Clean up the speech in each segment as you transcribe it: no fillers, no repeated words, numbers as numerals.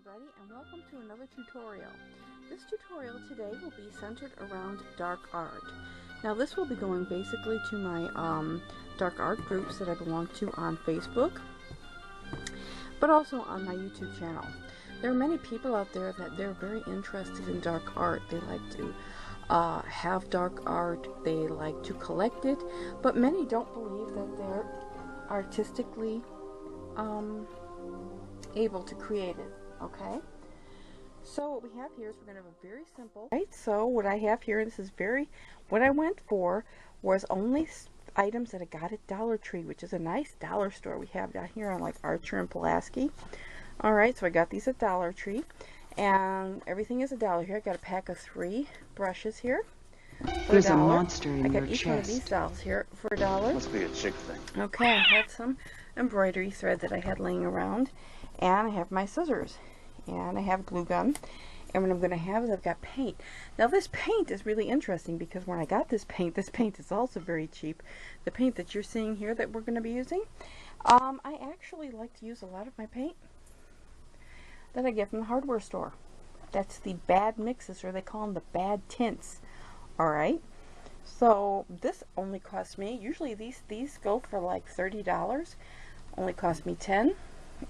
everybody, and welcome to another tutorial. This tutorial today will be centered around dark art. Now this will be going basically to my dark art groups that I belong to on Facebook, but also on my YouTube channel. There are many people out there that they're very interested in dark art. They like to have dark art, they like to collect it, but many don't believe that they're artistically able to create it. Okay, so what we have here is we're going to have a very simple, right? So what I have here, this is what I went for was only items that I got at Dollar Tree, which is a nice dollar store we have down here on like Archer and Pulaski. Alright, so I got these at Dollar Tree, and everything is $1 here. I got a pack of 3 brushes here. There's a monster in your chest. I got each one of these dolls here for $1. Must be a chick thing. Okay, I have some embroidery thread that I had laying around, and I have my scissors, and I have glue gun, and what I'm going to have is I've got paint. Now this paint is really interesting because when I got this paint is also very cheap. The paint that you're seeing here that we're going to be using, I actually like to use a lot of my paint that I get from the hardware store. That's the bad mixes, or they call them the bad tints. Alright, so this only cost me, usually these go for like $30, only cost me $10.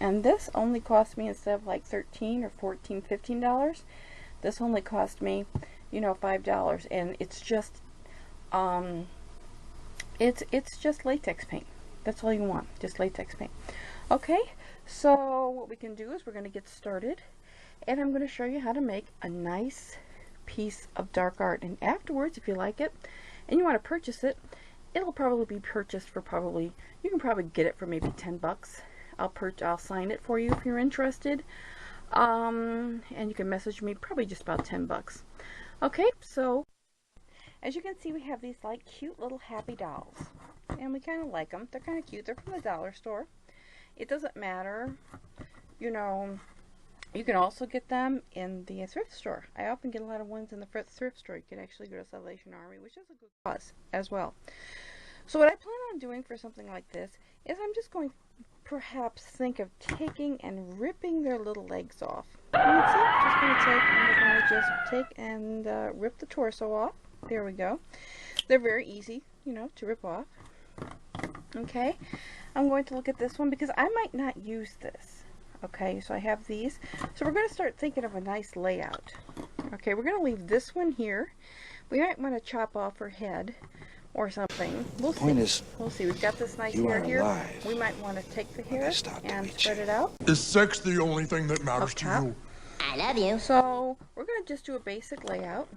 And this only cost me, instead of like $13 or $14, $15, this only cost me, you know, $5. And it's just it's just latex paint. That's all you want, just latex paint. Okay, so what we can do is we're going to get started, and I'm going to show you how to make a nice piece of dark art. And afterwards, if you like it and you want to purchase it, it'll probably be purchased for you can probably get it for maybe 10 bucks. I'll sign it for you if you're interested, and you can message me, probably just about 10 bucks. Okay, so as you can see, we have these like cute little happy dolls, and we kind of like them. They're kind of cute. They're from the dollar store. It doesn't matter, you know. You can also get them in the thrift store. I often get a lot of ones in the thrift store. You can actually go to Salvation Army, which is a good cause as well. So what I plan on doing for something like this is I'm just going to perhaps think of taking and ripping their little legs off. That's it. I'm going to just take and rip the torso off. There we go. They're very easy, you know, to rip off. Okay, I'm going to look at this one because I might not use this. Okay, so I have these. So we're going to start thinking of a nice layout. Okay, we're going to leave this one here. We might want to chop off her head or something. We'll see. We'll see. We've got this nice hair here. We might want to take the hair and spread it out. Is sex the only thing that matters to you? I love you. So we're going to just do a basic layout.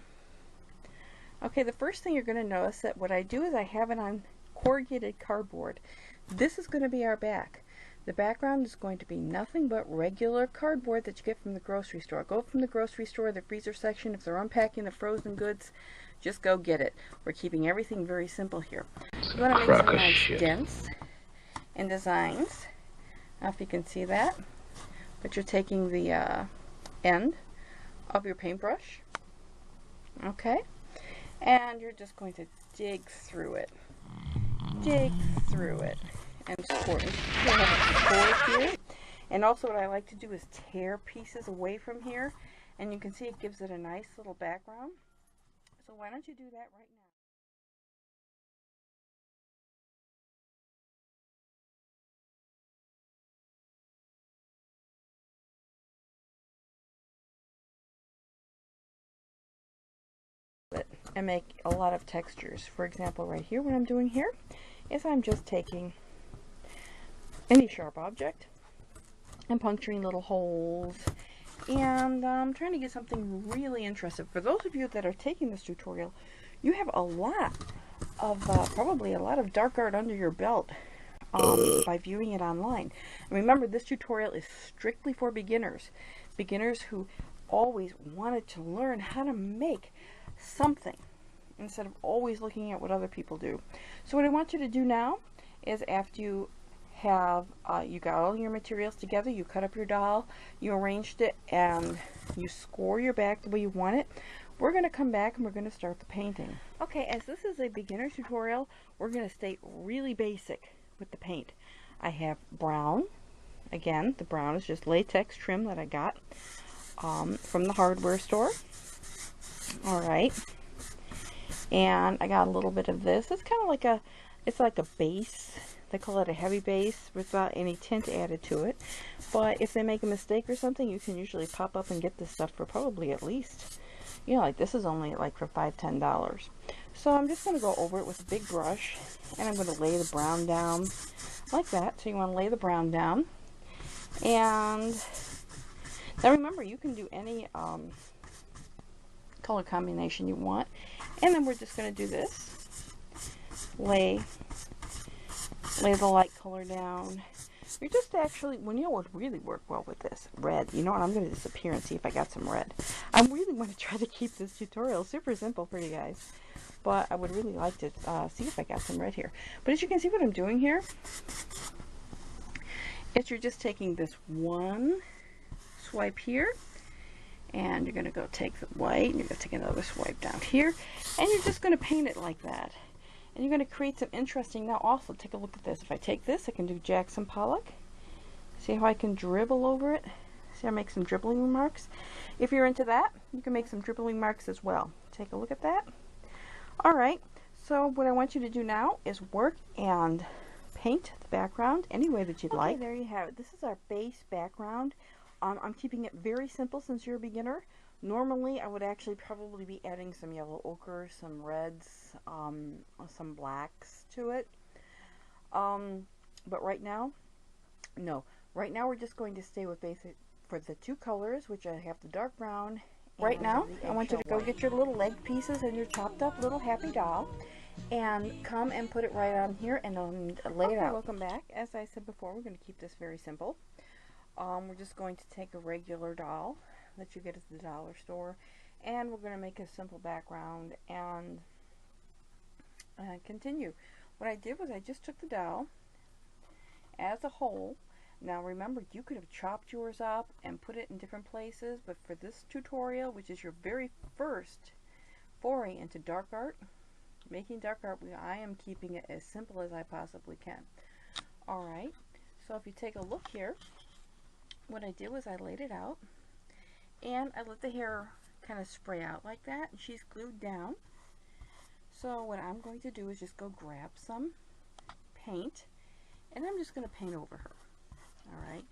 Okay, the first thing you're going to notice that what I do is I have it on corrugated cardboard. This is going to be our back. The background is going to be nothing but regular cardboard that you get from the grocery store. Go from the grocery store, the freezer section. If they're unpacking the frozen goods, just go get it. We're keeping everything very simple here. You want to make some nice dents and designs. Now if you can see that, but you're taking the end of your paintbrush, okay, and you're just going to dig through it. Dig through it. And score. You have a score here. And also what I like to do is tear pieces away from here. And you can see it gives it a nice little background. So why don't you do that right now? And make a lot of textures. For example, right here, what I'm doing here is I'm just taking any sharp object and puncturing little holes, and I'm trying to get something really interesting. For those of you that are taking this tutorial, you have a lot of probably a lot of dark art under your belt by viewing it online. And remember, this tutorial is strictly for beginners who always wanted to learn how to make something instead of always looking at what other people do. So what I want you to do now is, after you have you got all your materials together, you cut up your doll, you arranged it, and you score your back the way you want it, we're going to come back and we're going to start the painting. Okay, as this is a beginner tutorial, we're going to stay really basic with the paint. I have brown, Again, the brown is just latex trim that I got from the hardware store. Alright. And I got a little bit of this. It's kind of like it's like a base. They call it a heavy base without any tint added to it. But if they make a mistake or something, you can usually pop up and get this stuff for probably at least, you know, like this is only like for $5–10. So I'm just going to go over it with a big brush, and I'm going to lay the brown down like that. So you want to lay the brown down. And now remember, you can do any color combination you want. And then we're just going to do this. Lay the light color down. You're just actually, when you know what would really work well with this? Red. You know what? I'm going to disappear and see if I got some red. I really want to try to keep this tutorial super simple for you guys. But I would really like to see if I got some red here. But as you can see, what I'm doing here is you're just taking this one swipe here, and you're going to go take the white, and you're going to take another swipe down here, and you're just going to paint it like that. And you're going to create some interesting, now also take a look at this. If I take this, I can do Jackson Pollock. See how I can dribble over it? See, I make some dribbling marks. If you're into that, you can make some dribbling marks as well. Take a look at that. Alright, so what I want you to do now is work and paint the background any way that you'd like. There you have it. This is our base background. I'm keeping it very simple since you're a beginner. Normally, I would actually probably be adding some yellow ochre, some reds, some blacks to it. But right now, no. Right now, we're just going to stay with basic for the two colors, which I have the dark brown. Right now, I want you to go get your little leg pieces and your chopped up little happy doll, and come and put it right on here and lay it out. Welcome back. As I said before, we're going to keep this very simple. We're just going to take a regular doll that you get at the dollar store, and we're going to make a simple background and continue. What I did was I just took the doll as a whole. Now remember, you could have chopped yours up and put it in different places, but for this tutorial, which is your very first foray into dark art, making dark art, I am keeping it as simple as I possibly can. Alright, so if you take a look here, what I did was I laid it out, and I let the hair kind of spray out like that, and she's glued down. So what I'm going to do is just go grab some paint, and I'm just going to paint over her. Alright,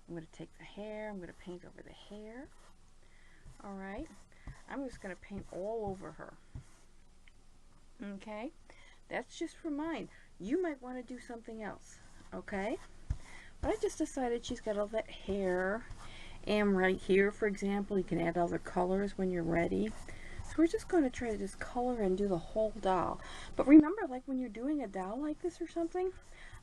I'm going to take the hair, I'm going to paint over the hair. Alright, I'm just going to paint all over her. Okay, that's just for mine. You might want to do something else, okay? But I just decided she's got all that hair, and right here, for example, you can add other colors when you're ready. So we're just going to try to just color and do the whole doll. But remember, like when you're doing a doll like this or something,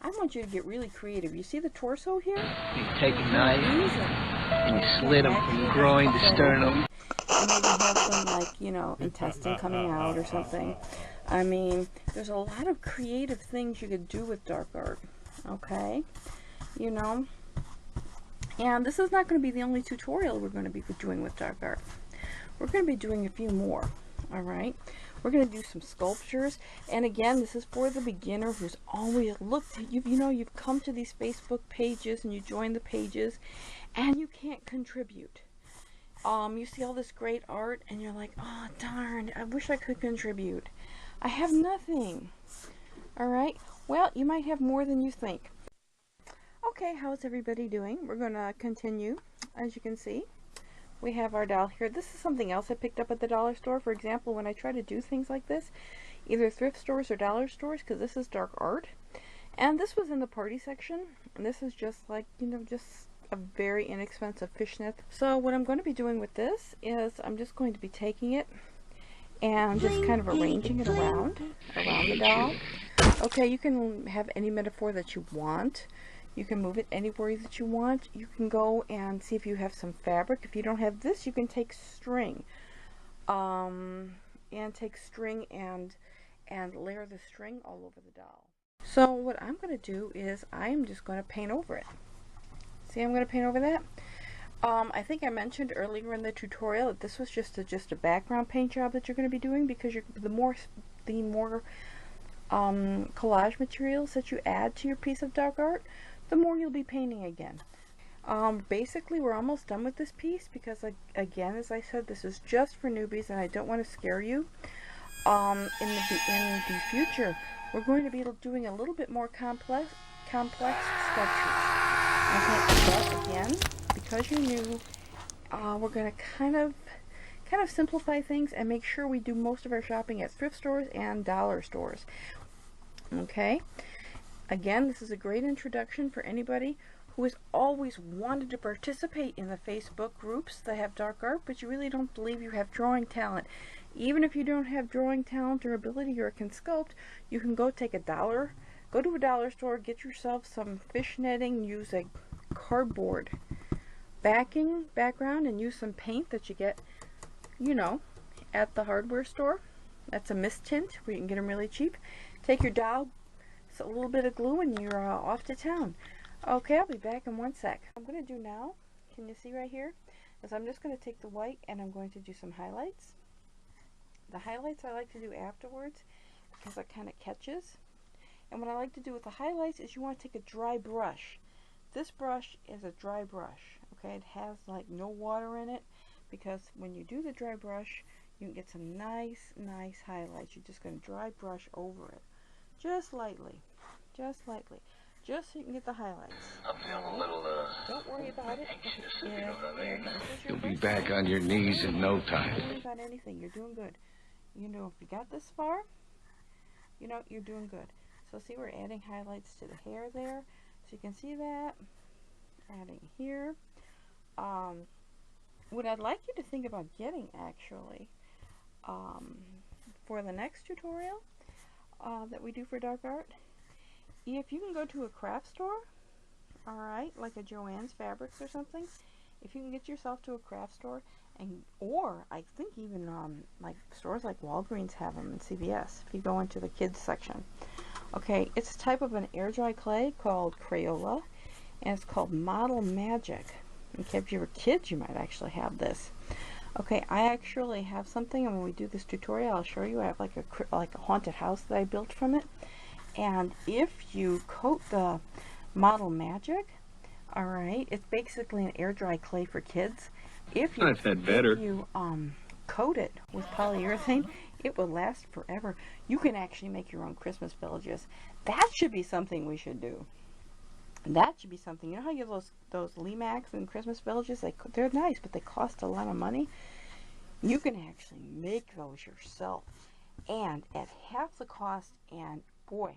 I want you to get really creative. You see the torso here? You take a knife and you slit them from groin to sternum. And maybe have some, like, you know, intestine coming out or something. I mean, there's a lot of creative things you could do with dark art. Okay? You know? And this is not going to be the only tutorial we're going to be doing with dark art. We're going to be doing a few more. Alright? We're going to do some sculptures, and again, this is for the beginner who's always looked, you've come to these Facebook pages and you join the pages and you can't contribute. You see all this great art and you're like, oh darn, I wish I could contribute. I have nothing. Alright, well, you might have more than you think. Okay, how's everybody doing? We're going to continue. As you can see, we have our doll here. This is something else I picked up at the dollar store. For example, when I try to do things like this, either thrift stores or dollar stores, because this is dark art. And this was in the party section. And this is just like, you know, just a very inexpensive fishnet. So what I'm going to be doing with this is I'm just going to be taking it and just kind of arranging it around the doll. Okay, you can have any metaphor that you want. You can move it anywhere that you want. You can go and see if you have some fabric. If you don't have this, you can take string. And layer the string all over the doll. So what I'm going to do is I'm just going to paint over it. See, I'm going to paint over that. I think I mentioned earlier in the tutorial that this was just a background paint job that you're going to be doing, because the more collage materials that you add to your piece of dark art, the more you'll be painting again. Basically, we're almost done with this piece because, again, as I said, this is just for newbies, and I don't want to scare you. In the future, we're going to be doing a little bit more complex sculptures. Okay, but again, because you're new, we're going to kind of simplify things and make sure we do most of our shopping at thrift stores and dollar stores. Okay, again, this is a great introduction for anybody who has always wanted to participate in the Facebook groups that have dark art, but you really don't believe you have drawing talent. Even if you don't have drawing talent or ability or can sculpt, you can go to a dollar store, get yourself some fish netting, use a cardboard background, and use some paint that you get, you know, at the hardware store. That's a mist tint where you can get them really cheap. Take your dowel, a little bit of glue, and you're off to town. Okay, I'll be back in one sec. What I'm going to do now, can you see right here, is I'm just going to take the white and I'm going to do some highlights. The highlights I like to do afterwards because it kind of catches. And what I like to do with the highlights is you want to take a dry brush. This brush is a dry brush. Okay, it has like no water in it because when you do the dry brush, you can get some nice highlights. You're just going to dry brush over it. Just lightly. Just so you can get the highlights. I'm feeling a little, don't worry about it. anxious, if you know what I mean. You'll be back on your knees in no time. Don't worry about anything. You're doing good. You know, if you got this far, you know, you're doing good. So see, we're adding highlights to the hair there. So you can see that. Adding here. What I'd like you to think about getting, actually, for the next tutorial that we do for dark art, if you can go to a craft store, alright, like a Joann's Fabrics or something, if you can get yourself to a craft store, or I think even like stores like Walgreens have them, and CVS, if you go into the kids section. Okay, it's a type of an air dry clay called Crayola, and it's called Model Magic. Okay, if you were kids, you might actually have this. Okay, I actually have something, and when we do this tutorial, I'll show you. I have like a haunted house that I built from it. And if you coat the Model Magic, alright, it's basically an air dry clay for kids. If you coat it with polyurethane, it will last forever. You can actually make your own Christmas villages. That should be something we should do. That should be something. You know how you have those Limacs and Christmas villages? They're nice, but they cost a lot of money. You can actually make those yourself, and at half the cost, and boy,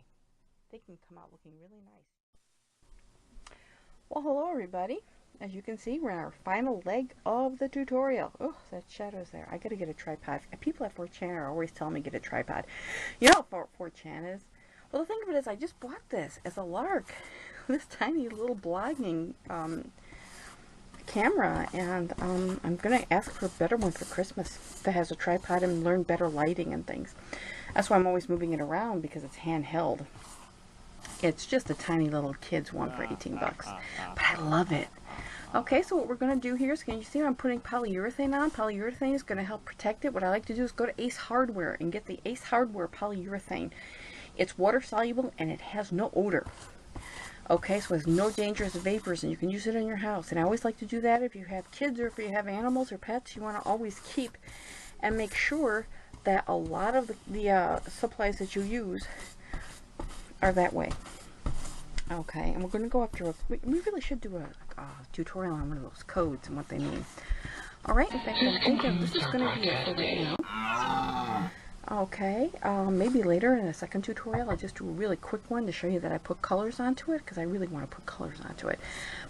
they can come out looking really nice. Well, hello everybody. As you can see, we're in our final leg of the tutorial. Oh, that shadow's there. I gotta get a tripod. People at 4chan are always telling me to get a tripod. You know what 4chan is? Well, the thing of it is, I just bought this as a lark. This tiny little blogging camera, and I'm gonna ask for a better one for Christmas that has a tripod and learn better lighting and things. That's why I'm always moving it around, because it's handheld. It's just a tiny little kid's one for 18 bucks, but I love it. Okay, so what we're going to do here is, can you see I'm putting polyurethane on? Polyurethane is going to help protect it. What I like to do is go to Ace Hardware and get the Ace Hardware polyurethane. It's water soluble and it has no odor. Okay, so it has no dangerous vapors, and you can use it in your house. And I always like to do that if you have kids or if you have animals or pets. You want to always keep and make sure that a lot of the supplies that you use are that way. Okay, and we're going to go up to we really should do a tutorial on one of those codes and what they mean. Alright, in fact, I think this is going to be it for right now. Okay, maybe later in a second tutorial I'll just do a really quick one to show you that I put colors onto it, because I really want to put colors onto it.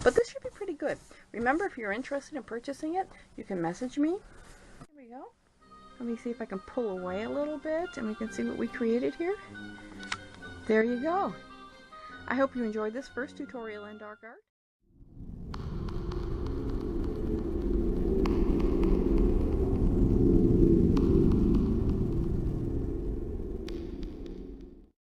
But this should be pretty good. Remember, if you're interested in purchasing it, you can message me. Here we go. Let me see if I can pull away a little bit and we can see what we created here. There you go. I hope you enjoyed this first tutorial in dark art.